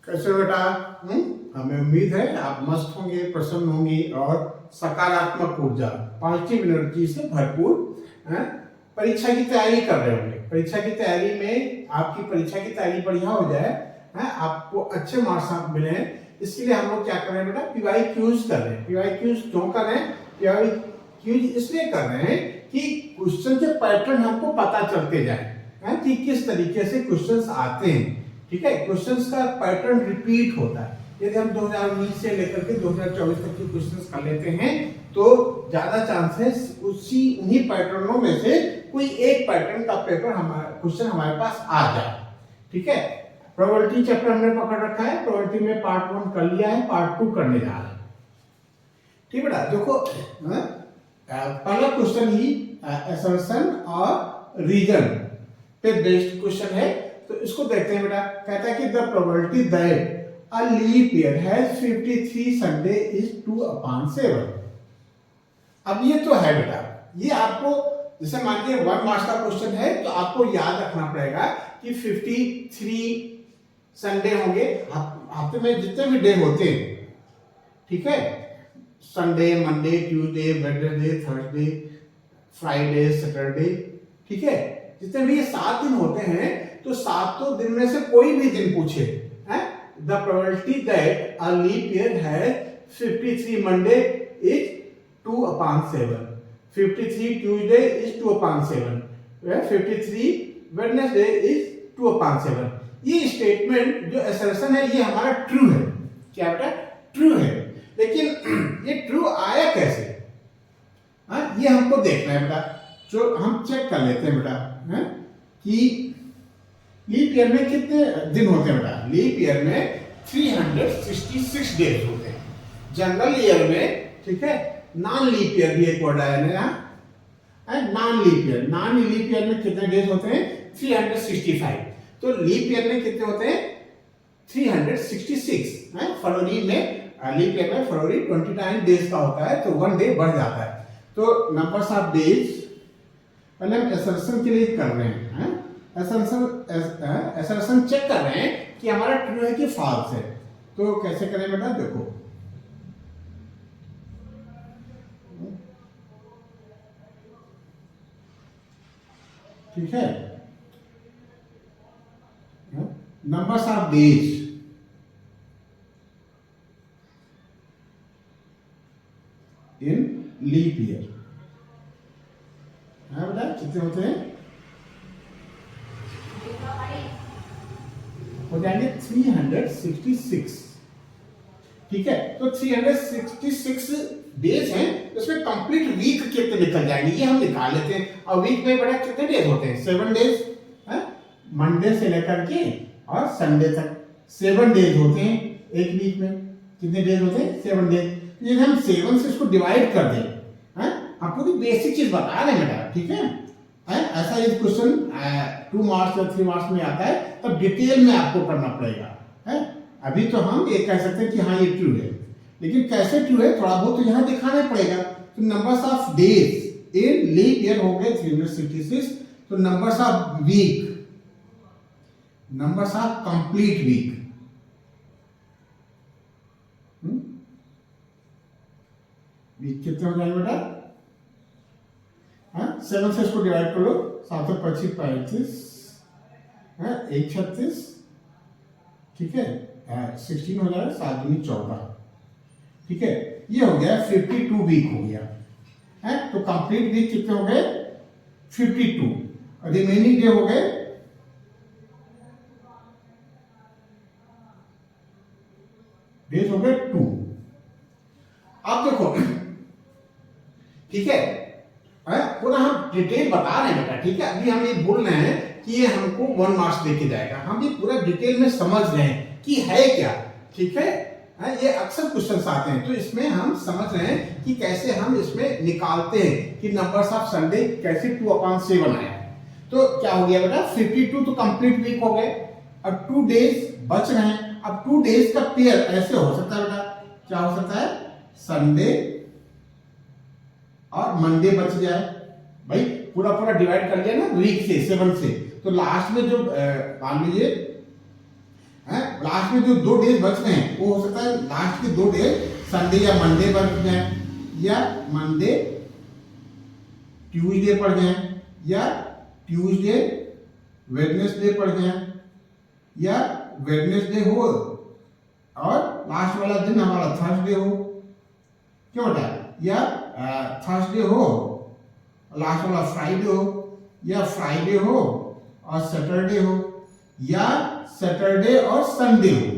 कैसे हो बेटा? हमें उम्मीद है आप मस्त होंगे, प्रसन्न होंगे और सकारात्मक ऊर्जा, पॉजिटिव एनर्जी से भरपूर परीक्षा की तैयारी कर रहे होंगे। परीक्षा की तैयारी में आपकी परीक्षा की तैयारी बढ़िया हो जाए, आपको अच्छे मार्क्स मिले, इसके लिए हम लोग क्या कर रहे हैं बेटा? PYQs कर रहे हैं। PYQs क्यों कर रहे हैं? PYQs इसलिए कर रहे हैं कि क्वेश्चन के पैटर्न हमको पता चलते जाए कि किस तरीके से क्वेश्चंस आते हैं। ठीक है, क्वेश्चंस का पैटर्न रिपीट होता है। यदि हम 2019 से लेकर के 2024 तक के क्वेश्चंस कर लेते हैं तो ज्यादा चांसेस उन्हीं पैटर्नों में से कोई एक पैटर्न का क्वेश्चन हमारे पास आ जाए। ठीक है, प्रोबेबिलिटी चैप्टर हमने पकड़ रखा है, प्रोबेबिलिटी में पार्ट 1 कर लिया है, पार्ट 2 करने जा रहे हैं। ठीक बेटा, देखो पहला क्वेश्चन ही असर्शन और रीजन पे बेस्ड क्वेश्चन है, तो इसको देखते हैं बेटा। कहता है कि the probability that a leap year has 53 Sunday is 2/7। अब ये तो है बेटा, ये आपको जैसे मान लीजिए 1 मार्क्स का क्वेश्चन है तो आपको याद रखना पड़ेगा कि 53 संडे होंगे, हफ्ते में जितने भी डे होते हैं। ठीक है, Sunday, Monday, Tuesday, Wednesday, Thursday, Friday, Saturday. ठीक है, जितने भी ये 7 दिन होते हैं तो 7 दिन में से कोई भी दिन पूछे, the probability that a leap year has 53 Monday is 2/7, 53 Tuesday is 2/7, 53 Wednesday is 2/7। ये स्टेटमेंट जो असर्शन है ये हमारा ट्रू है। क्या बेटा? ट्रू है। लेकिन ये ट्रू आया कैसे? ये हमको देखना है बेटा। जो हम चेक कर लेते हैं बेटा कि लीप ईयर में कितने दिन होते हैं बेटा? लीप ईयर में 366 डेज होते हैं। जनरल ईयर में, ठीक है, नॉन लीप ईयर भी एक वर्ड आया ना यहाँ, non leap year. Non leap year में कितने डेज होते हैं? 365। तो लीप ईयर में कितने होते हैं? 366। फरवरी में, लीप ईयर में फरवरी 29 डेज का होता है, तो 1 डे बढ़ जाता है। तो नंबर्स ऑफ डेज पहले हम असर्शन के लिए कर रहे हैं। असर्शन चेक कर रहे हैं कि हमारा ट्रू है कि फॉल्स है। तो कैसे करें बेटा? देखो, ठीक है, numbers of days in leap year बेटा कितने होते हैं? हो जाएंगे 366। ठीक है, तो 366 डेज हैं, उसमें कंप्लीट वीक कितने निकल जाएंगे ये हम निकाल लेते हैं। और वीक में बड़ा कितने डेज होते हैं? 7 डेज। मंडे से लेकर के और संडे तक 7 डेज होते हैं एक वीक में। कितने डेज होते हैं? 7 डेज। यदि हम 7 से इसको डिवाइड कर दें, हम पूरी बेसिक चीज बता रहे हैं बेटा। ठीक है, ऐसा यदि क्वेश्चन 2 मार्क्स या 3 मार्क्स में आता है तब डिटेल में आपको करना पड़ेगा। अभी तो हम ये कह सकते हैं कि हाँ ये ट्रू है, लेकिन कैसे ट्रू है थोड़ा बहुत तो यहाँ दिखाना पड़ेगा। तो numbers of days in leap year हो गए 366। तो numbers of week, numbers of complete week, week कितने हो जाएंगे बेटा? 7 से इसको डिवाइड कर लो, 7 और 25 35, 1 36। ठीक है, 16 हो जाएगा, 7 दूनी 14। ठीक है, ये हो गया 52 वीक हो गया। तो कंप्लीट वीक कितने हो गए? 52। और रिमेनिंग डे हो गए डेज हो गए 2। अब देखो, ठीक है, पूरा हम डिटेल बता रहे हैं बेटा। ठीक है, अभी हम ये बोल रहे हैं कि ये हमको 1 मार्क्स देके जाएगा, हम ये पूरा डिटेल में समझ रहे हैं कि है क्या। ठीक है, ये अक्सर क्वेश्चंस आते हैं, तो इसमें हम समझ रहे हैं कि कैसे हम इसमें निकालते हैं कि नंबर्स ऑफ संडे कैसे 2/7 आया। तो क्या हो गया बेटा? 52 तो कंप्लीट वीक हो गए और 2 डेज बच रहे हैं। अब 2 डेज का पेयर ऐसे हो सकता है बेटा, क्या हो सकता है? संडे और मंडे बच जाए। भाई पूरा पूरा डिवाइड कर लिया ना वीक से, 7 से, तो लास्ट में जो मान लीजिए लास्ट में जो 2 डेज बच रहे हैं वो हो सकता है लास्ट के 2 डेज संडे या मंडे बच जाए, या मंडे ट्यूसडे पड़ जाए, या ट्यूसडे वेडनेसडे पड़ जाए, या वेडनेसडे हो और लास्ट वाला दिन हमारा थर्सडे हो, क्यों बेटा, या थर्सडे हो लास्ट वाला फ्राइडे हो, या फ्राइडे हो और सैटरडे हो, या सैटरडे और संडे हो।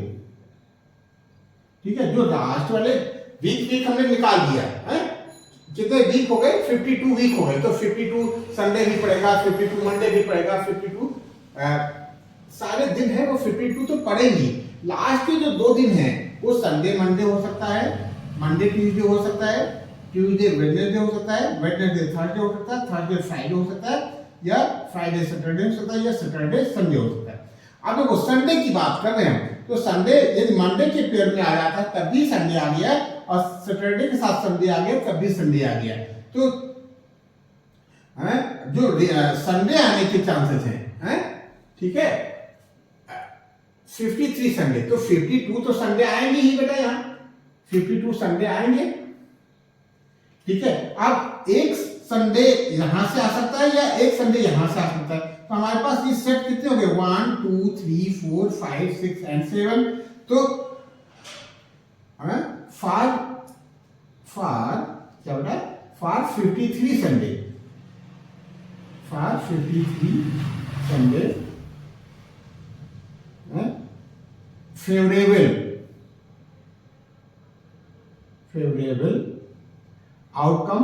ठीक है, जो लास्ट वाले वीक हमने निकाल दिया है, कितने वीक हो गए, 52 वीक हो गए, तो 52 संडे भी पड़ेगा, 52 मंडे भी पड़ेगा, 52 सारे दिन है वो 52 तो पड़ेंगी। लास्ट के जो 2 दिन हैं वो संडे मंडे हो सकता है, मंडे ट्यूसडे हो सकता है, ट्यूसडे वेडनेसडे हो सकता है, वेडनेसडे थर्सडे हो सकता है, थर्सडे फ्राइडे हो सकता है, या फ्राइडे सैटरडे हो सकता है, या सैटरडे संडे हो सकता है। अब देखो संडे की बात कर रहे हैं तो संडे यदि मंडे के पेयर में आ जाता है तब भी संडे आ गया, और सैटरडे के साथ संडे आ गया तब भी संडे आ गया। तो जो संडे आने के चांसेस हैं, ठीक है, 53 संडे, तो 52 तो संडे आएंगे ही बेटा, यहाँ 52 संडे आएंगे। ठीक है, अब एक संडे यहां से आ सकता है या एक संडे यहां से आ सकता है, तो हमारे पास ये सेट कितने हो गए, 1 2 3 4 5 6 एंड 7। तो फॉर क्या बेटा, for 53 Sunday, for 53 Sunday favourable outcome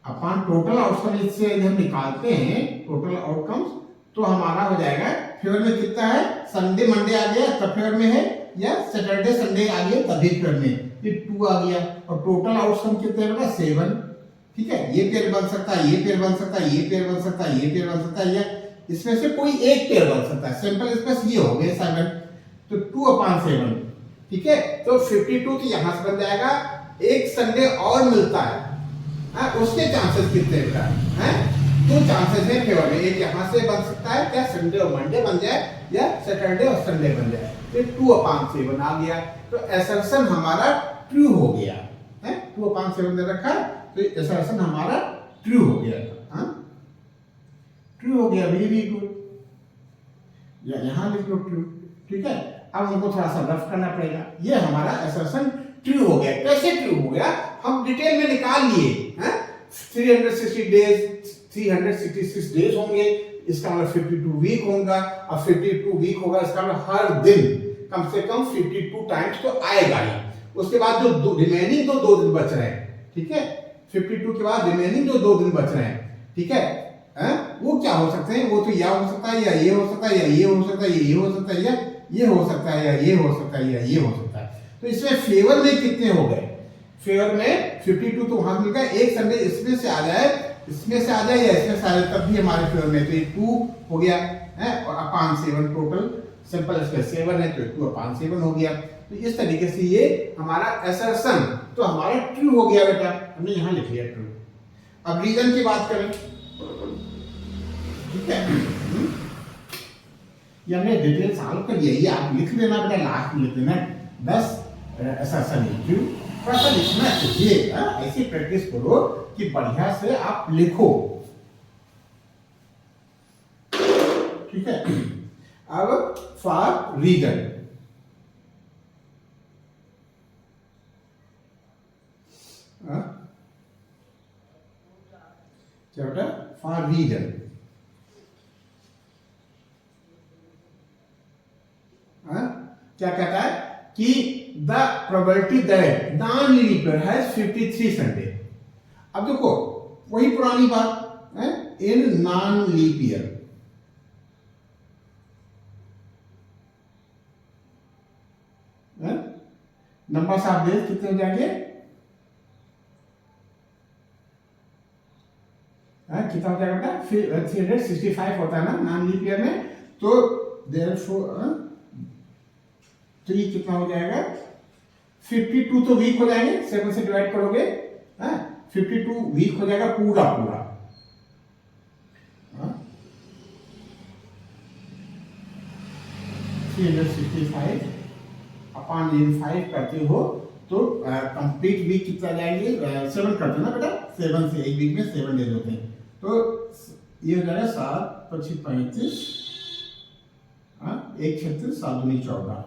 upon total outcome, इससे यदि हम निकालते हैं टोटल आउटकम्स तो हमारा हो जाएगा फेवर में कितना है, संडे मंडे आ गया तब फेवर में है, या सैटरडे संडे आ गया तभी फेवर में, ये 2 आ गया, और टोटल आउटकम कितने होगा 7। ठीक है, ये पेयर बन सकता है, ये पेयर बन सकता है, ये पेयर बन सकता है, ये पेयर बन सकता है, या इसमें से कोई एक पेयर बन सकता है, सिंपल स्पेस ये हो गया 7, तो 2/7। ठीक है, तो 52 तो यहां से बन जाएगा, एक संडे और मिलता है, उसके चांसेस कितने हैं, 2 चांसेस है फेवर में, एक यहां से बन सकता है, क्या संडे और मंडे बन जाए, या सैटरडे और संडे बन जाए, तो 2/7 आ गया, तो असर्शन हमारा ट्रू हो गया है, 2/7 दे रखा, तो असर्शन हमारा ट्रू हो गया, ट्रू हो गया, वेरी गुड, या यहां लिख लो ट्रू। ठीक है, अब हमको थोड़ा सा रफ करना पड़ेगा, ये हमारा असर्शन ट्रू हो गया। कैसे ट्रू हो गया, हम डिटेल में निकाल लिए, 360 डेज 366 डेज होंगे, इसका मतलब 52 वीक होगा, और 52 वीक होगा इसका मतलब हर दिन कम से कम 52 टाइम्स तो आएगा ही। उसके बाद जो रिमेनिंग 2 दिन बच रहे हैं, ठीक है, 52 के बाद रिमेनिंग जो 2 दिन बच रहे हैं, ठीक है, वो क्या हो सकते हैं, वो तो या हो सकता है, या ये हो सकता है, या ये हो सकता है, या ये हो सकता है, या ये हो सकता है, या ये हो सकता है, या ये हो सकता है। तो इसमें फेवर में कितने हो गए, फेवर में 52 तो वहां मिल गया, एक संडे इसमें से आ जाए, इसमें से आ जाए या इसमें से आ जाए तब भी हमारे फेवर में, तो ये 2 हो गया है, और अपॉन 7 टोटल, सिंपल इसका 7 है तो 2/7 हो गया। तो इस तरीके से ये हमारा असर्शन तो हमारा ट्रू हो गया बेटा, हमने यहां लिख लिया ट्रू। अब रीजन की बात करें, ठीक है, ये हमने डिटेल सॉल्व कर लिया, ये आप लिख लेना बेटा, लास्ट में लिख देना 10 असर्शन ट्रू, थोड़ा सा लिखना चाहिए, ऐसी प्रैक्टिस करो कि बढ़िया से आप लिखो। ठीक है, अब फॉर रीजन, क्या बेटा, फॉर रीजन, क्या कहता है कि the probability that non leap year has 53 Sunday. अब देखो वही पुरानी बात है, in non leap year, number आप देख कितने हो जाएंगे, कितना हो जाएगा बेटा, 365 होता है ना नॉन लीप ईयर में, तो देयरफॉर तो ये कितना हो जाएगा, 52 तो वीक हो जाएंगे, 7 से डिवाइड करोगे, 52 वीक हो जाएगा पूरा पूरा, 365 अपॉन 5 करते हो तो कंप्लीट वीक कितना जाएंगे 7 करते ना बेटा 7 से एक वीक में 7 डेज होते हैं तो ये हो जाएगा 7 25 35 एक 36 7 दूनी 14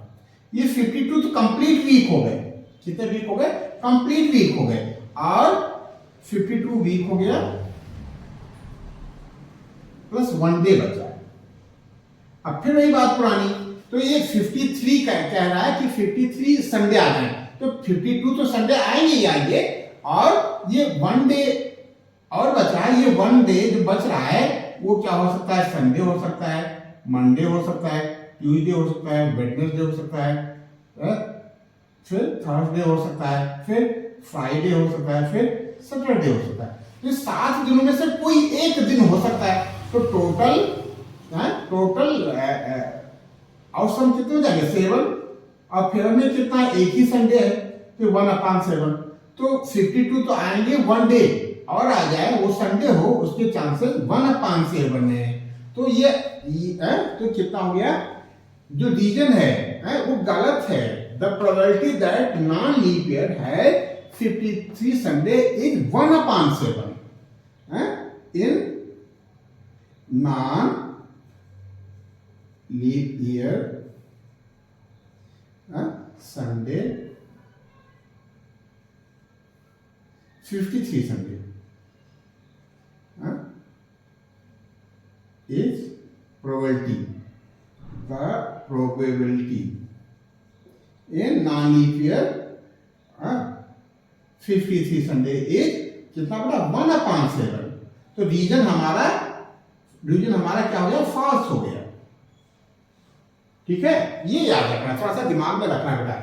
ये 52 तो कंप्लीट वीक हो गए कितने वीक हो गए कंप्लीट वीक हो गए और 52 वीक हो गया प्लस 1 डे बचा है अब फिर वही बात पुरानी तो ये 53 कह रहा है कि 53 संडे आ जाए तो 52 तो संडे आएंगे ही आएंगे और ये 1 डे और बच रहा है ये 1 डे जो बच रहा है वो क्या हो सकता है संडे हो सकता है मंडे हो सकता है ट्यूसडे हो सकता है वेडनेसडे हो सकता है फिर थर्सडे हो सकता है फिर फ्राइडे हो सकता है फिर सैटरडे हो सकता है ये 7 दिनों में से कोई एक दिन हो सकता है तो टोटल आउटसम कितने हो जाएंगे 7 और फिर में कितना एक ही संडे है तो 1/7 तो 52 तो आएंगे 1 डे और आ जाए वो संडे हो उसके चांसेस 1/7 है तो ये तो कितना हो गया जो रीजन है वो गलत है the probability that non leap year है 53 Sunday is 1/7 in non leap year Sunday 53 Sunday is probability the probability in non-leap year 53 Sunday is कितना बड़ा 1/7 तो रीजन हमारा क्या हो गया फॉल्स हो गया ठीक है ये याद रखना थोड़ा सा दिमाग में रखना बेटा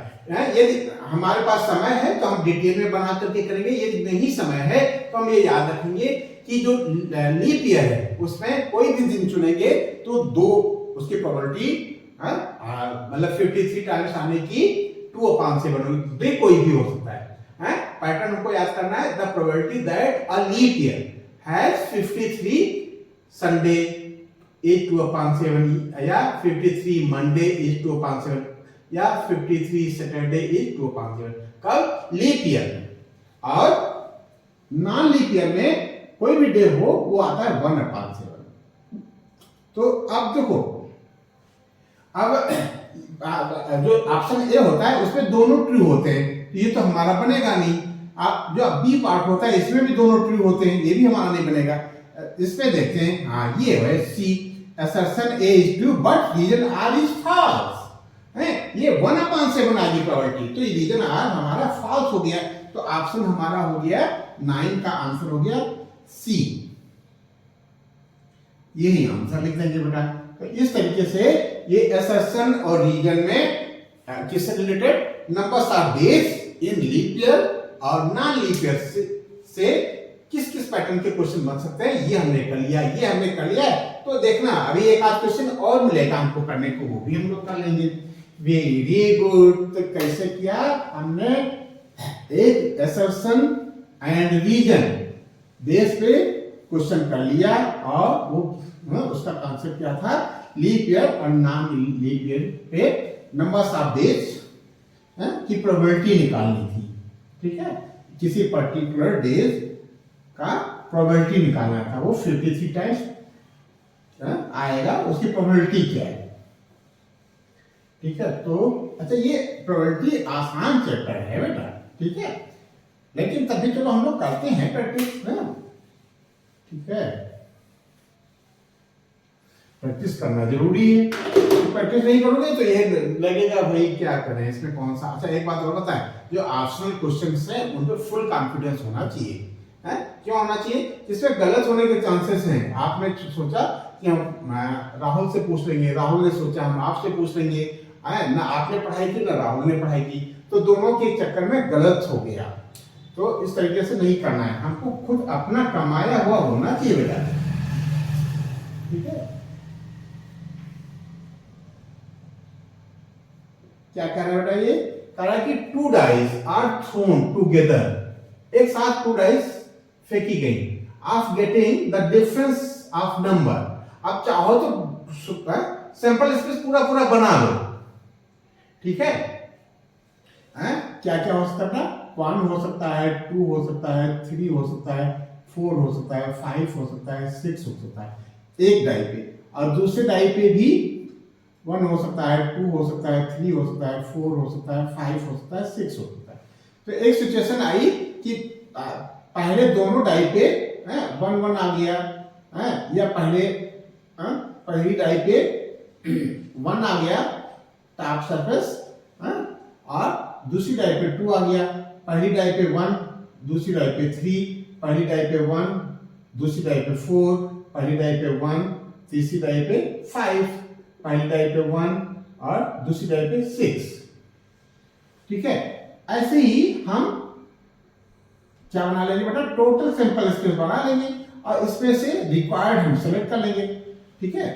यदि हमारे पास समय है तो हम डिटेल में बना करके करेंगे यदि नहीं समय है तो हम ये याद रखेंगे कि जो लीप ईयर है उसमें कोई भी दिन चुनेंगे तो 2 उसकी प्रोबेबिलिटी मतलब 53 टाइम्स आने की 2/7 होगी कोई भी हो सकता है पैटर्न हमको याद करना है the probability that a leap year has 53 Sunday is 2/7 या 53 मंडे is 2/7 या 53 सैटरडे is 2/7 कब लीप ईयर और नॉन लीप ईयर में कोई भी डे हो वो आता है 1/7 तो अब देखो अब जो ऑप्शन ए होता है उसमें दोनों ट्रू होते हैं तो ये तो हमारा बनेगा नहीं आप जो बी पार्ट होता है इसमें भी दोनों ट्रू होते हैं ये भी हमारा नहीं बनेगा इसमें देखते हैं हाँ ये है सी assertion A is true but region R is false है ये 1/7 आएगी प्रोबेबिलिटी तो ये रीजन आर हमारा फॉल्स हो गया तो ऑप्शन हमारा हो गया 9 का आंसर हो गया सी यही आंसर लिख देंगे बेटा तो इस तरीके से ये assertion और रीजन में किससे related numbers are based in leap year और नॉन लीप ईयर से किस किस पैटर्न के क्वेश्चन बन सकते हैं ये हमने कर लिया तो देखना अभी एक आध क्वेश्चन और मिलेगा हमको करने को वो भी हम लोग कर लेंगे वेरी गुड तो कैसे किया हमने एक असर्शन एंड रीजन बेस पे क्वेश्चन कर लिया और वो उसका कॉन्सेप्ट क्या था लीप ईयर और नॉन लीप ईयर पे नंबर्स ऑफ डेज की प्रोबेबिलिटी निकालनी थी ठीक है किसी पर्टिकुलर डेज का प्रोबेबिलिटी निकालना था वो 53 टाइम्स आएगा उसकी प्रोबेबिलिटी क्या है ठीक है तो अच्छा ये प्रोबेबिलिटी आसान चैप्टर है बेटा ठीक है लेकिन तभी चलो हम लोग करते हैं प्रैक्टिस ठीक है प्रैक्टिस करना जरूरी है प्रैक्टिस नहीं करोगे तो ये लगेगा भाई क्या करें इसमें कौन सा अच्छा एक बात और बताएं जो ऑप्शनल क्वेश्चंस हैं उन पे फुल कॉन्फिडेंस होना चाहिए है क्यों होना चाहिए जिसमें गलत होने के चांसेस हैं आपने सोचा कि हम राहुल से पूछ लेंगे राहुल ने सोचा हम आपसे पूछ लेंगे ना आपने पढ़ाई की ना राहुल ने पढ़ाई की तो दोनों के चक्कर में गलत हो गया तो इस तरीके से नहीं करना है हमको खुद अपना कमाया हुआ होना चाहिए बेटा ठीक है क्या कह रहा है बेटा ये कह रहा है कि 2 डाइस आर थ्रोन टुगेदर एक साथ 2 डाइस फेंकी गई of getting the difference of number अब चाहो तो सैंपल स्पेस पूरा बना लो ठीक है? क्या क्या हो सकता है बेटा? 1 हो सकता है, 2 हो सकता है, 3 हो सकता है, 4 हो सकता है, 5 हो सकता है, 6 हो सकता है एक डाई पे। और दूसरे डाई पे भी 1 हो सकता है, 2 हो सकता है, 3 हो सकता है, 4 हो सकता है, 5 हो सकता है, 6 हो सकता है। तो एक सिचुएशन आई कि पहले दोनों डाई पे 1 आ गया, या पहली डाई पे 1 आ गया टॉप सरफेस, और दूसरी डाई पे 2 आ गया। पहली डाई पे 1, दूसरी डाई पे 3, पहली डाई पे 1, दूसरी डाई पे 4, पहली डाई पे 1, तीसरी डाई पे 5, पहली डाई पे 1 और दूसरी डाई पे 6। ठीक है? ऐसे ही हम क्या बना लेंगे बेटा? टोटल सैंपल स्पेस बना लेंगे और इसमें से रिक्वायर्ड हम सेलेक्ट कर लेंगे। ठीक है?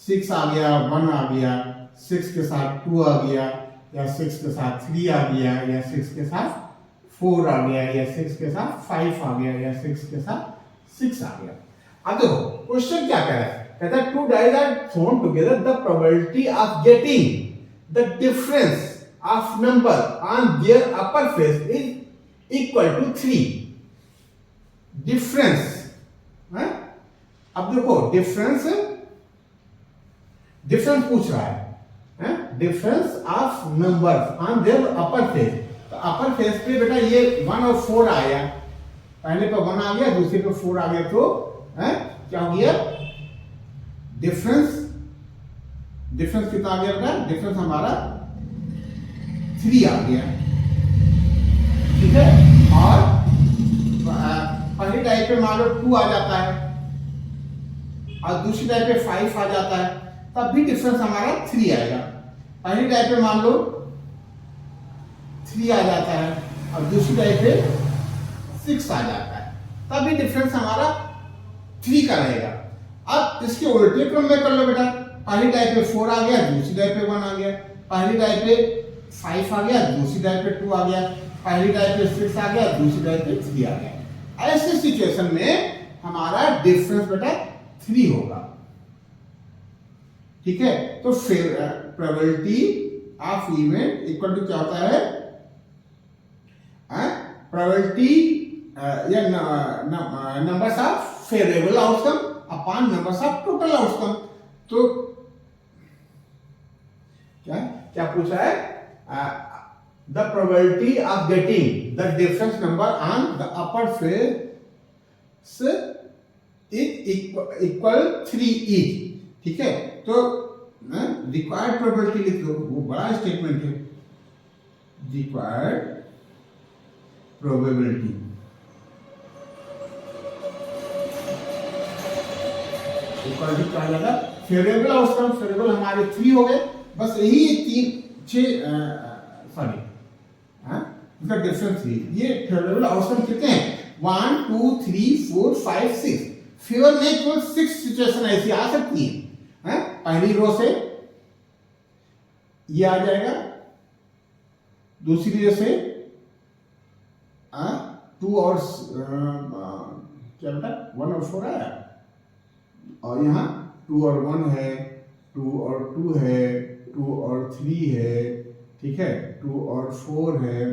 6 आ गया, 1 आ गया, 6 के साथ 2 आ गया, या 6 के साथ 3 आ गया, या 6 के साथ 4 आ गया, या 6 के साथ 5 आ गया, या 6 के साथ 6 आ गया। अब देखो क्वेश्चन क्या कह रहा है? कहता है two dice are thrown together, the probability of getting the difference of number on their upper face is equal to 3. Difference, अब देखो डिफरेंस पूछ रहा है, difference of numbers on their upper face. तो अपर फेस पे बेटा ये 1 और 4 आया, पहले पे 1 आ गया, दूसरे पे 4 आ गया, तो क्या हो गया? डिफरेंस कितना आ गया बेटा? डिफरेंस हमारा 3 आ गया। ठीक है? और पहली टाइप पे मान लो 2 आ जाता है और दूसरी टाइप पे 5 आ जाता है, तब भी डिफरेंस हमारा 3 आएगा। पहली टाइप पे मान लो 3 आ जाता है और दूसरी टाइप पे 6 आ जाता है, तब भी डिफरेंस हमारा 3 का रहेगा। अब इसके उल्टे क्रम में कर लो बेटा। पहली टाइप पे 4 आ गया, दूसरी टाइप पे 1 आ गया, पहली टाइप पे 5 आ गया, दूसरी टाइप पे 2 आ गया, पहली टाइप पे 6 आ गया, दूसरी टाइप पे 3 आ गया। ऐसे सिचुएशन में हमारा डिफरेंस बेटा 3 होगा। ठीक है? तो फिर probability of event equal to क्या होता है? प्रोबेबिलिटी या numbers of favourable outcome upon numbers of total outcome. तो क्या पूछा है? The probability of getting the difference number on the upper face is equal 3 each. ठीक है? तो रिक्वायर्ड प्रोबेबिलिटी लिख लो, वो बड़ा स्टेटमेंट है। रिक्वायर्ड प्रोबेबिलिटी इक्वल टू क्या जाएगा? Favourable outcome. फेवरेबल हमारे 3 हो गए, बस यही 3 इसका डिफरेंस 3। ये फेवरेबल आउटकम कितने हैं? 1 2 3 4 5 6। फेवर में केवल 6 सिचुएशन ऐसी आ सकती है। पहली रो से ये आ जाएगा, दूसरी रो से 2 और क्या बेटा 1 और 4 आया, और यहाँ 2 और 1 है, 2 और 2 है, 2 और 3 है। ठीक है? 2 और 4 है,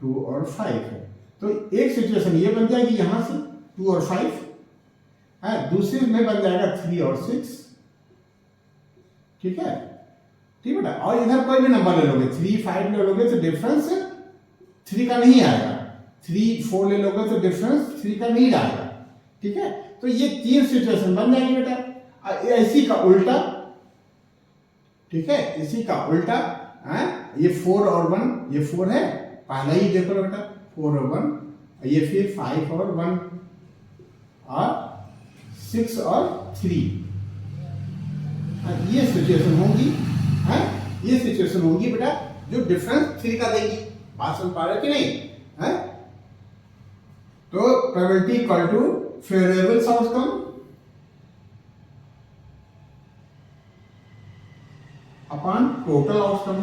2 और 5 है। तो एक सिचुएशन ये बन जाएगी यहां से 2 और 5, दूसरे में बन जाएगा 3 और 6। ठीक है? ठीक बेटा? और इधर कोई भी नंबर ले लोगे, 3 5 ले लोगे तो डिफरेंस 3 का नहीं आएगा, 3 4 ले लोगे तो डिफरेंस 3 का नहीं आएगा। ठीक है? तो ये 3 सिचुएशन बन जाएगी बेटा। इसी का उल्टा, ठीक है, इसी का उल्टा, ये 4 और 1, ये 4 है, पहला ही देखो बेटा 4 और 1, ये फिर 5 और 1 और 6 और 3। ये सिचुएशन होंगी, ये सिचुएशन होंगी बेटा जो डिफरेंस 3 का देगी। बात समझ पा रहे कि नहीं? तो probability equal to favourable outcome upon total outcome.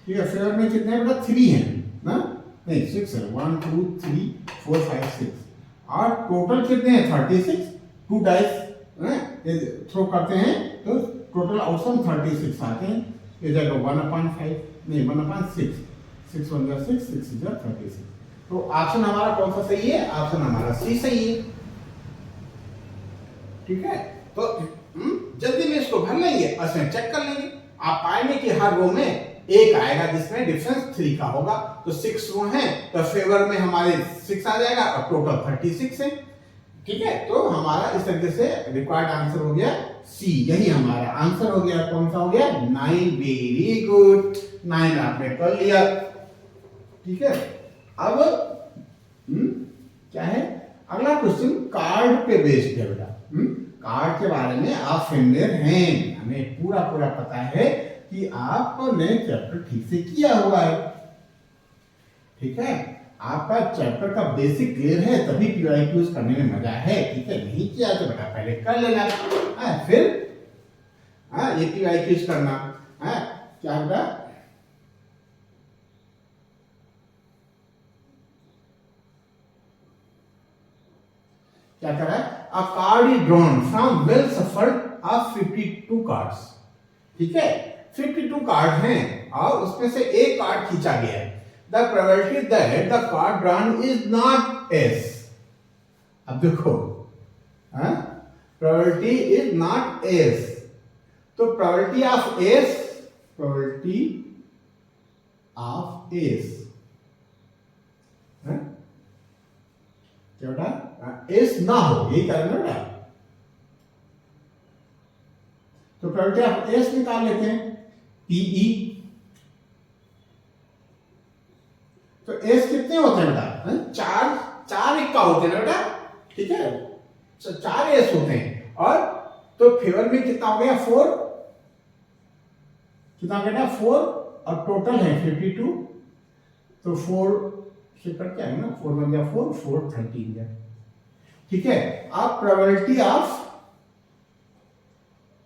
ठीक है? फेवर में कितने बेटा 3 है ना, नहीं 6 है, 1 2 3 4 5 6, और टोटल कितने हैं 36। 2 डाइस थ्रो करते हैं तो टोटल आउटकम 36 आते हैं। ये जाएगा 1/5 नहीं 1/6 6 1 जा 6 6 जा 36। तो ऑप्शन हमारा कौन सा सही है? ऑप्शन हमारा सी सही है। ठीक है, तो जल्दी में इसको भर लेंगे और इसमें चेक कर लेंगे। आप पाएंगे कि हर रो में एक आएगा जिसमें डिफरेंस 3 का होगा। तो 6 रो हैं तो फेवर में हमारे 6 आ जाएगा और टोटल 36 है। ठीक है, तो हमारा इस तरीके से रिक्वायर्ड आंसर हो गया सी। यही हमारा आंसर हो गया। कौन सा हो गया? 9। वेरी गुड, 9 आपने कर लिया। ठीक है, अब क्या है अगला क्वेश्चन? कार्ड पे बेस्ड है बेटा। कार्ड के बारे में आप फेमिलियर हैं, हमें पूरा पूरा पता है कि आपने चैप्टर ठीक से किया हुआ है। ठीक है, आपका चैप्टर का बेसिक क्लियर है तभी पीवाईक्यूज करने में मजा है। ठीक है, नहीं किया तो बेटा पहले कर लेना, फिर ये पीवाईक्यूज करना। क्या बेटा? क्या कर रहा है? A card is drawn from well shuffled of 52 cards। ठीक है, 52 कार्ड हैं और उसमें से एक कार्ड खींचा गया है। The probability that the card drawn is not S। अब देखो, probability is not S, तो probability of S, probability of S क्या बेटा? एस ना हो, यही कारण है बेटा। तो प्रोबेबिलिटी ऑफ एस निकाल लेते हैं, पीई। तो एस कितने होते हैं बेटा? चार इक्का होते हैं ना बेटा। ठीक है, 4 एस होते हैं। और तो फेवर में कितना हो गया? 4। कितना बेटा? 4 और टोटल है 52। तो 4 से कट के आएगा ना, 4 1 जा 4 4 13 जा। ठीक है, आप प्रोबेबिलिटी ऑफ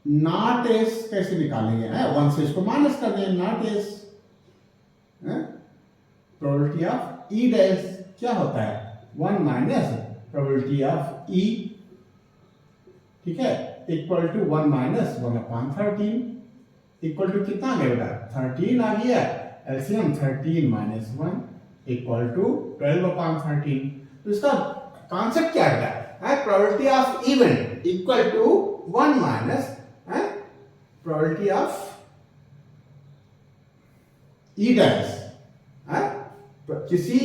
नॉट एस कैसे निकालेंगे? 1 से इसको माइनस कर देंगे, not S. Probability of E dash क्या होता है? 1 माइनस प्रोबेबिलिटी ऑफ ई। ठीक है, equal to 1 minus 1/13 equal to कितना आ गया बेटा? 13 आ गया। LCM 13 minus 1 equal to 12/13। तो इसका कॉन्सेप्ट क्या है? Probability of event equal to 1 minus probability of E dash. किसी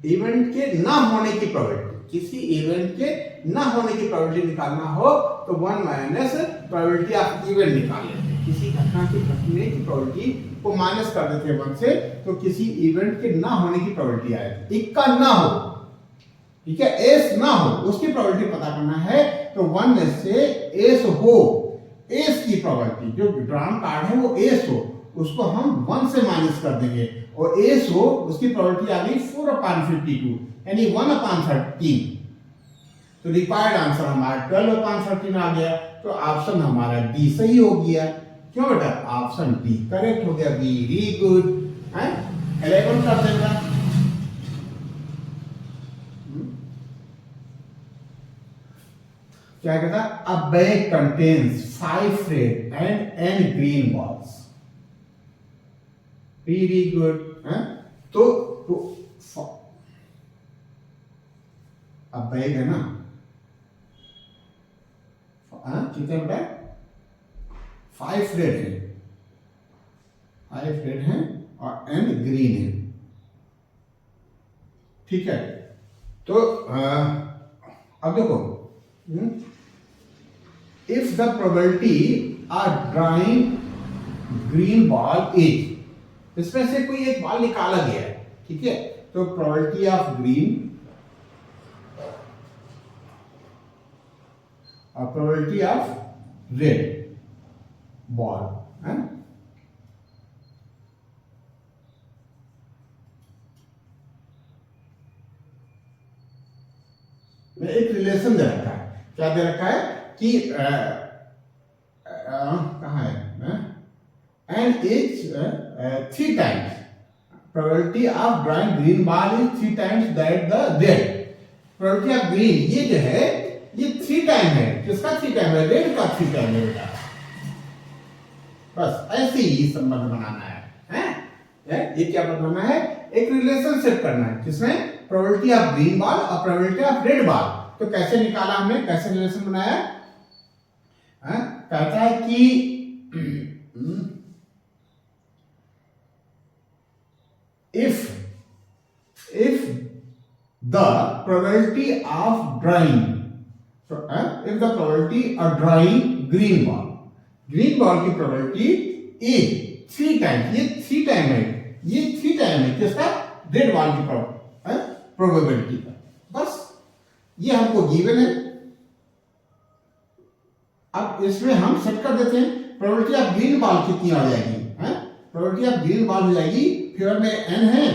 इवेंट के ना होने की प्रोबेबिलिटी, किसी इवेंट के ना होने की प्रोबेबिलिटी निकालना हो तो 1 माइनस प्रोबेबिलिटी ऑफ इवेंट निकाल लेते हैं। किसी घटना के घटने की प्रोबेबिलिटी को माइनस कर देते हैं 1 से, तो किसी इवेंट के ना होने की प्रोबेबिलिटी आएगी। इक्का ना हो, ठीक है, एस ना हो, उसकी प्रोबेबिलिटी पता करना है। तो 1 में से एस हो, एस की प्रोबेबिलिटी जो ड्राम कार्ड है वो एस हो, उसको हम 1 से माइनस कर देंगे और एस हो उसकी प्रोबेबिलिटी आ गई 4/52 यानी 1/13। तो रिक्वायर्ड आंसर हमारा 12/13 आ गया। तो ऑप्शन हमारा डी सही हो गया। क्यों बेटा? ऑप्शन डी करेक्ट हो गया। Very good. 11 कर देगा। क्या कहता? अ bag contains 5 red and n green balls. Very good. तो अब बैग है ना, कितने बेटा? 5 रेड है, 5 रेड है और n ग्रीन है। ठीक है, तो अब देखो, if the probability are drawing green ball is, इसमें से कोई एक बॉल निकाला गया है। ठीक है, तो प्रोबेबिलिटी ऑफ ग्रीन और प्रोबेबिलिटी ऑफ रेड बॉल में एक रिलेशन दे रखा है। क्या दे रखा है कि कहां है? And is 3 times probability of drawing green ball is 3 times that the red. Probability of green ये जो है ये 3 टाइम है, किसका 3 टाइम है? रेट का 3 टाइम है बेटा। बस ऐसे ही संबंध बनाना है? ये क्या बनाना है? एक रिलेशनशिप करना है, किसमें? प्रोबेबिलिटी ऑफ ग्रीन बॉल और प्रोबेबिलिटी ऑफ रेड बॉल। तो कैसे निकाला हमने, कैसे रिलेशन बनाया? कहता है कि if the probability of drawing if the probability of drawing green ball की probability is 3 times, ये 3 टाइम है, ये 3 टाइम है किसका? रेड बॉल की प्रोबेबिलिटी का। बस ये हमको गिवन है। अब इसमें हम सेट कर देते हैं प्रोबेबिलिटी ऑफ ग्रीन बॉल कितनी आ जाएगी? प्रोबेबिलिटी ऑफ ग्रीन बॉल हो जाएगी, फेवर में n है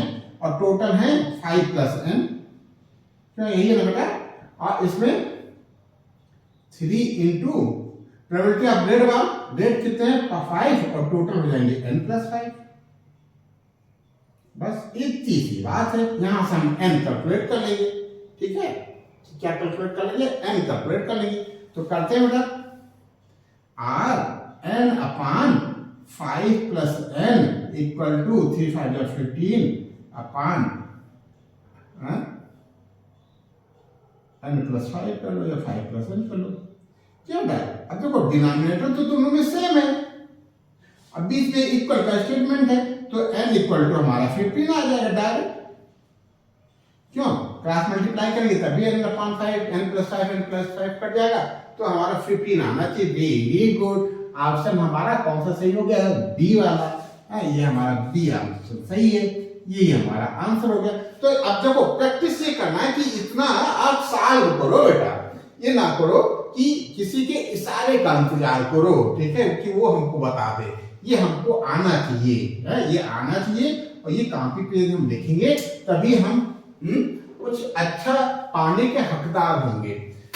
और टोटल है 5 प्लस n, क्या यही है ना बेटा? और इसमें 3 into probability of red ball, red कितने हैं? 5 और टोटल हो जाएंगे n प्लस 5। बस इतनी सी बात है। यहां से हम n कैलकुलेट कर लेंगे, ठीक है? क्या कैलकुलेट कर लेंगे? n कैलकुलेट कर लेंगे। तो करते हैं बेटा, r n upon 5 plus n equal to 3 5 15 upon n plus 5 कर लो या 5 प्लस n कर लो। क्यों बेटा? अब देखो डिनोमिनेटर तो दोनों में सेम है, अब बीच में इक्वल का स्टेटमेंट है, तो n इक्वल टू हमारा 15 आ जाएगा डायरेक्ट। क्यों? क्रॉस मल्टीप्लाई करेंगे तभी n upon 5 n plus 5 n plus 5 cut जाएगा, तो हमारा 15 आना चाहिए। वेरी गुड, ऑप्शन हमारा कौन सा सही हो गया? बी वाला। ये हमारा बी आंसर सही है, यही हमारा आंसर हो गया। तो अब देखो प्रैक्टिस ये करना है कि इतना आप सॉल्व करो बेटा, ये ना करो कि किसी के इशारे का इंतजार करो, ठीक है, कि वो हमको बता दे। ये हमको आना चाहिए, ये आना चाहिए, और ये कॉपी पेज हम लिखेंगे तभी हम कुछ अच्छा पाने के हकदार होंगे।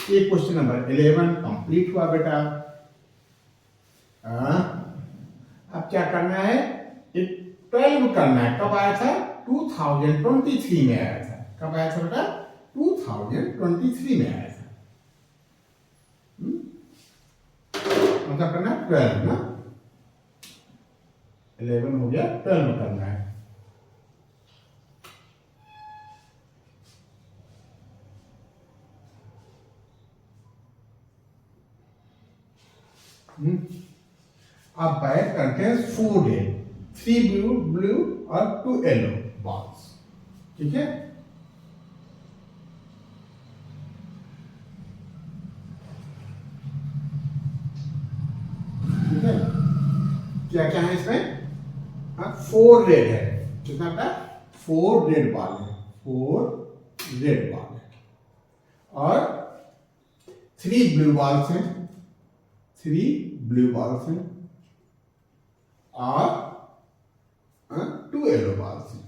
ये क्वेश्चन नंबर 11 कंप्लीट हुआ बेटा। अब क्या करना है? 12 करना है। कब आया था? 2023 में आया था। कब आया था बेटा? 2023 में आया था। मतलब करना है 12 ना, 11 हो गया, 12 करना है। अब बैट करते हैं 4 डे, 3 ब्लू और 2 येलो बॉल्स, ठीक है? ठीक है, क्या क्या है इसमें? 4 रेड है, कितना बेटा? 4 रेड बॉल है, 4 रेड बॉल है, और 3 ब्लू बॉल्स हैं, 3 ब्लू बॉल्स हैं, और 2 येलो बॉल्स हैं,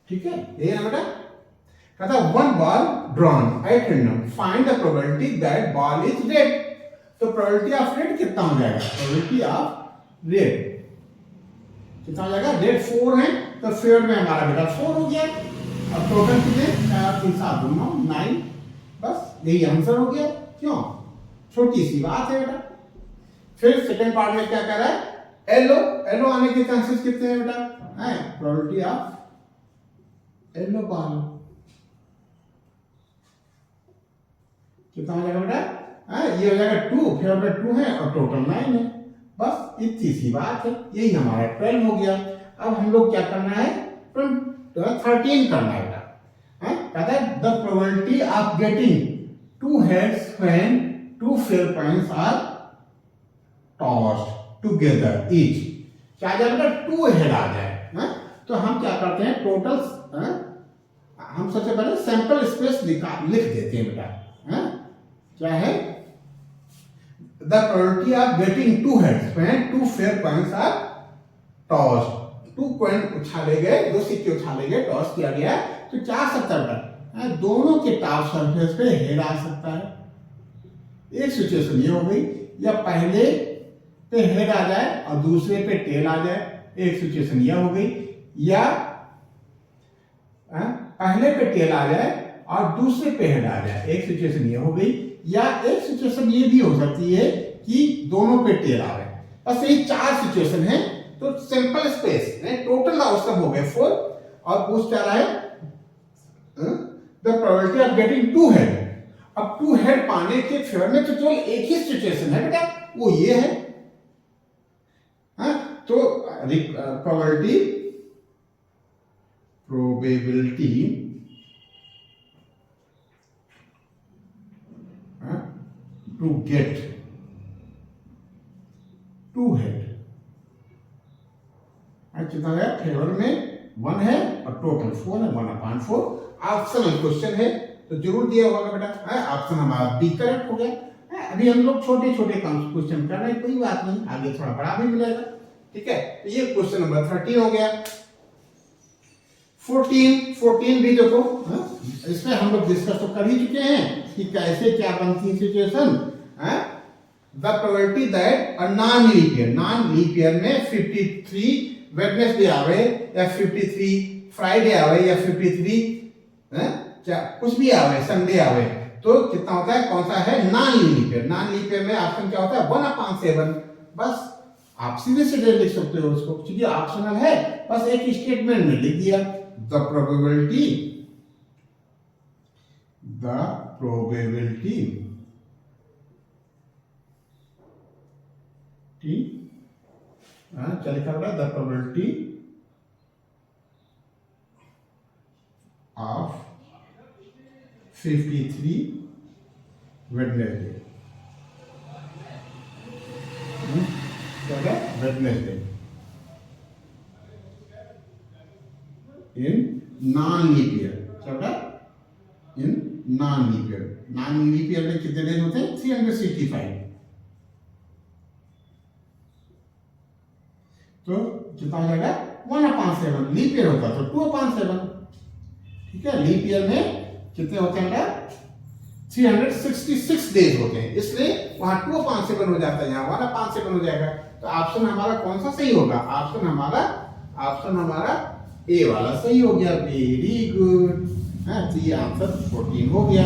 ठीक है? ये है बेटा। कहता 1 ball drawn at random, find the probability that ball is red. तो प्रोबेबिलिटी ऑफ रेड कितना हो जाएगा? प्रोबेबिलिटी ऑफ रेड कितना हो जाएगा? रेड 4 है, तो फेयर में हमारा बेटा 4 हो गया। अब टोटल कितने? 4 3 7 9, बस यही आंसर हो गया। क्यों? छोटी सी बात है बेटा। फिर सेकंड पार्ट में क्या कह रहा है? येलो, येलो आने के चांसेस कितने हैं बेटा? प्रोबेबिलिटी ऑफ येलो बॉल कितना हो जाएगा बेटा? ये हो जाएगा 2, फेवर में 2 है और टोटल 9 है। बस इतनी सी बात है, यही हमारा 12 हो गया। अब हम लोग क्या करना है? 13 करना है बेटा। कहता है the probability of getting 2 heads when 2 fair coins are tossed together each. क्या आ जाए बेटा? 2 हेड आ जाए। तो हम क्या करते हैं? टोटल हम सबसे पहले सैंपल स्पेस लिख देते हैं बेटा। क्या है? The probability of getting 2 heads when 2 fair coins are tossed. 2 coin उछाले गए, 2 सिक्के उछाले गए, टॉस किया गया, तो क्या आ सकता है? दोनों के टॉप सरफेस पे हेड आ सकता है। एक सिचुएशन ये हो गई, या पहले पे हेड आ जाए और दूसरे पे टेल आ जाए, एक सिचुएशन यह हो गई, या पहले पे टेल आ जाए और दूसरे पे हेड आ जाए, एक सिचुएशन ये हो गई, या एक सिचुएशन ये भी हो सकती है कि दोनों पे टेल आ रहे। बस यही 4 सिचुएशन है। तो सिंपल स्पेस टोटल आउटकम हो गए 4 और पूछ क्या रहा है the probability of getting 2 head. अब 2 हेड पाने के फेवर में तो केवल एक ही सिचुएशन है बेटा, वो ये है। तो प्रोबेबिलिटी टू गेट 2 हेड कितना है, फेवर में 1 है और टोटल 4 है, 1/4। ऑप्शनल क्वेश्चन है तो जरूर दिया होगा बेटा। ऑप्शन हमारा बी करेक्ट हो गया। अभी हम लोग छोटे छोटे क्वेश्चन कर रहे हैं, कोई बात नहीं, आगे थोड़ा बड़ा भी मिलेगा। ठीक है, तो ये क्वेश्चन नंबर 13 हो गया। 14 भी देखो, इसमें हम लोग डिस्कस तो कर ही चुके हैं कि कैसे क्या बनती है situation. The probability that a non leap year में 53 वेडनेसडे आवे या 53 फ्राइडे आवे या 53 क्या कुछ भी आवे, संडे आवे, तो कितना होता है, कौन सा है, non leap year. Non leap year में ऑप्शन क्या होता है, 1/7। बस आप सीधे सीधे लिख सकते हो उसको, क्योंकि ऑप्शनल है, बस एक स्टेटमेंट में लिख दिया द प्रोबेबिलिटी क्या लिखा हुआ है, the probability of 53 Wednesday Wednesday in non leap year. In non leap year, non leap year में कितने दिन होते हैं, 365। तो कितना हो जाएगा, 1/7। लीप ईयर होता तो 2/7। ठीक है, लीप ईयर में कितने होते हैं, 366 डेज होते हैं, इसलिए वहां 2/7 हो जाता है, यहाँ 1/7 हो जाएगा। तो ऑप्शन हमारा कौन सा सही होगा, ऑप्शन हमारा ए वाला सही हो गया। Very good. तो ये आंसर 14 हो गया।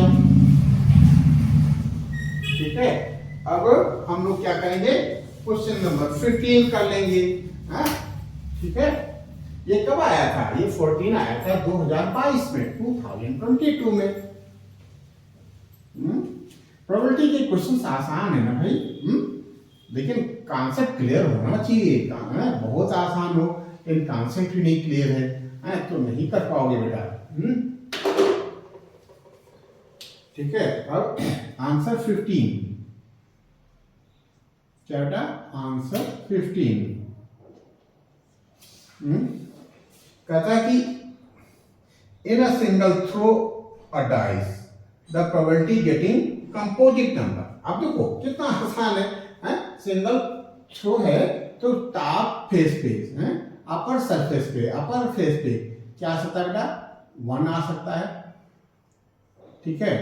ठीक है, अब हम लोग क्या करेंगे, क्वेश्चन नंबर 15 कर लेंगे। ठीक है, ये कब आया था, ये 14 आया था 2022 में, 2022 में। प्रोबेबिलिटी के क्वेश्चन आसान है ना भाई, लेकिन कॉन्सेप्ट क्लियर होना चाहिए। बहुत आसान हो लेकिन कॉन्सेप्ट ही नहीं क्लियर है तो नहीं कर पाओगे बेटा। ठीक है, अब आंसर 15 क्या बेटा, आंसर 15 कहता है कि in a single throw a dice the probability getting composite number. अब देखो कितना आसान है, सिंगल थ्रो है तो टॉप फेस पे, अपर सरफेस पे, अपर फेस पे क्या आ सकता है बेटा, 1 आ सकता है। ठीक है,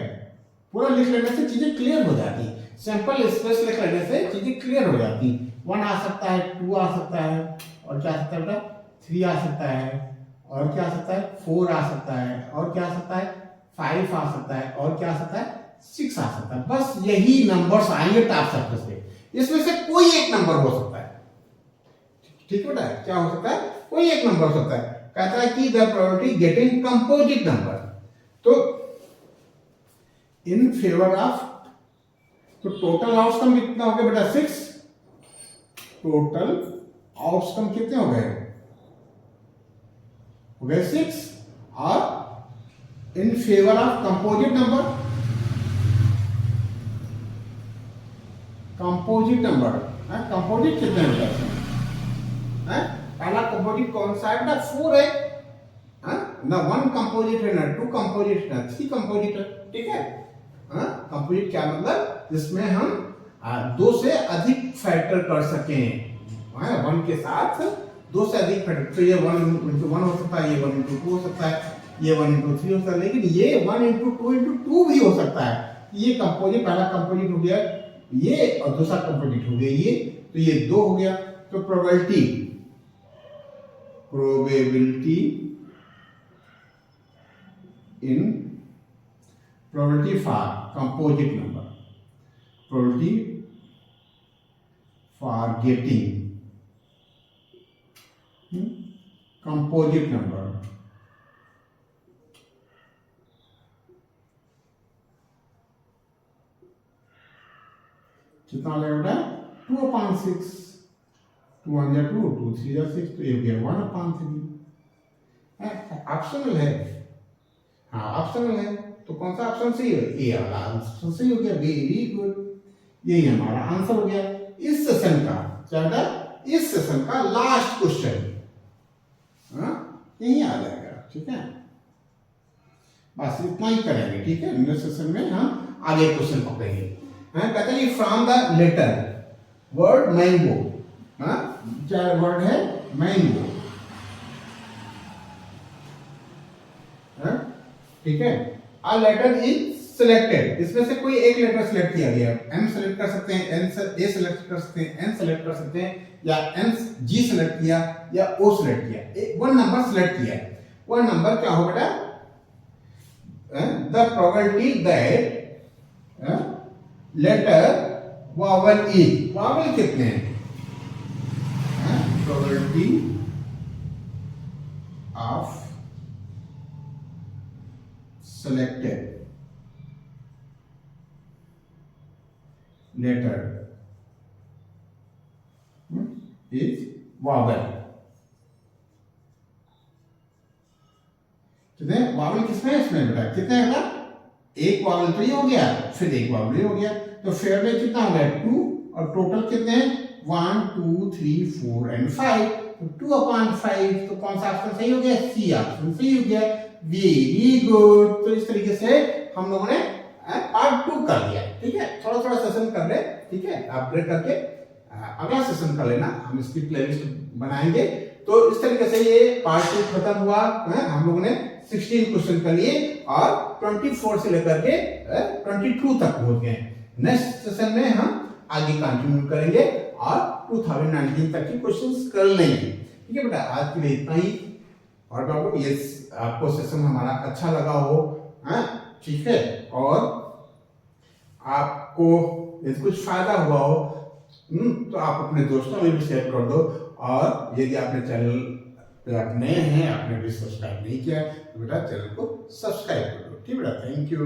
पूरा लिख लेने से चीजें क्लियर हो जाती, सिंपल स्पेस लिख लेने से चीजें क्लियर हो जाती। 1 आ सकता है, 2 आ सकता है, और क्या आ सकता है बेटा, 3 आ सकता है, और क्या आ सकता है, 4 आ सकता है, और क्या आ सकता है, 5 आ सकता है, और क्या आ सकता है, 6 आ सकता है। बस यही नंबर्स आएंगे टॉप सरफेस पे, इसमें से कोई एक नंबर हो सकता है। ठीक बेटा, क्या हो सकता है, कोई एक नंबर हो सकता है। कहता है कि the probability getting composite number, तो इन फेवर ऑफ, तो टोटल आउटकम कितना हो गया बेटा, 6। टोटल आउटकम कितने हो गए, 6। और in favour of composite number, composite कितने होता है, पहला कंपोजिट कौन सा है बेटा, 4 है, ना 1 कंपोजिट है, ना 2 कंपोजिट है, ना 3 कंपोजिट है। ठीक है, कंपोजिट क्या मतलब, जिसमें हम 2 से अधिक फैक्टर कर सकें, 1 के साथ 2 से अधिक फैक्टर। तो ये 1 हो सकता है, ये 1 हो सकता है, ये 1 हो सकता है, लेकिन ये 1 भी हो सकता है। ये कंपोजिट, पहला कंपोजिट हो गया ये, और दूसरा कंपोजिट हो गया ये, तो ये 2 हो गया। तो probability in probability for composite number, probability for getting composite number कितना हो जाएगा बेटा 2/6, 2 1 जा 2, 2 3 जा 6, तो ये हो गया 1/3। ऑप्शनल है, हाँ ऑप्शनल है, तो कौन सा ऑप्शन सही है? ए वाला ऑप्शन सही हो गया, वेरी गुड, यही हमारा आंसर हो गया इस सेशन का। क्या बेटा? इस सेशन का लास्ट क्वेश्चन यही आ जाएगा, ठीक है, बस इतना ही करेंगे, ठीक है। नेक्स्ट सेशन में हम आगे क्वेश्चन पकड़ेंगे। कहते हैं from the letter word mango, क्या वर्ड है? मैंगो, ठीक है। अ लेटर इज सिलेक्टेड, इसमें से कोई एक लेटर सिलेक्ट किया गया, एम सेलेक्ट कर सकते हैं, एन ए सेलेक्ट कर सकते हैं, एन सेलेक्ट कर सकते हैं, या एन जी सेलेक्ट किया या ओ सेलेक्ट किया, वन नंबर सेलेक्ट किया। वन नंबर क्या हो बेटा? The probability that letter vowel is, vowel कितने हैं? Probability of selected letter is vowel। कितने वावल किसमें है इसमें बेटा? कितने है बेटा? एक वावल तो ये हो गया, फिर एक वावल ये हो गया, तो फेयर में कितना हो गया? 2, और टोटल कितने हैं? 1 2 3 4 एंड 5, तो 2/5, तो कौन सा ऑप्शन सही हो गया? सी ऑप्शन सही हो गया, वेरी गुड। तो इस तरीके से हम लोगों ने पार्ट 2 कर लिया, ठीक है। थोड़ा थोड़ा सेशन कर ले, ठीक है, आप ब्रेक करके अगला सेशन कर लेना, हम इसकी प्लेलिस्ट बनाएंगे। तो इस तरीके से ये पार्ट 2 खत्म हुआ। हम लोगों ने 16 क्वेश्चन कर लिए और 24 से लेकर के 22 तक पहुंच गए। नेक्स्ट सेशन में हम आगे कंटिन्यू करेंगे और 2019 तक के क्वेश्चंस कर लेंगे, ठीक है बेटा। आज के लिए इतना ही, और बाबू ये आपको सेशन हमारा अच्छा लगा हो, ठीक है, और आपको इससे कुछ फायदा हुआ हो, तो आप अपने दोस्तों में भी शेयर कर दो। और यदि आपने चैनल पे आप नए हैं, आपने भी सब्सक्राइब नहीं किया, तो बेटा चैनल को सब्सक्राइब कर दो, ठीक है बेटा। Thank you.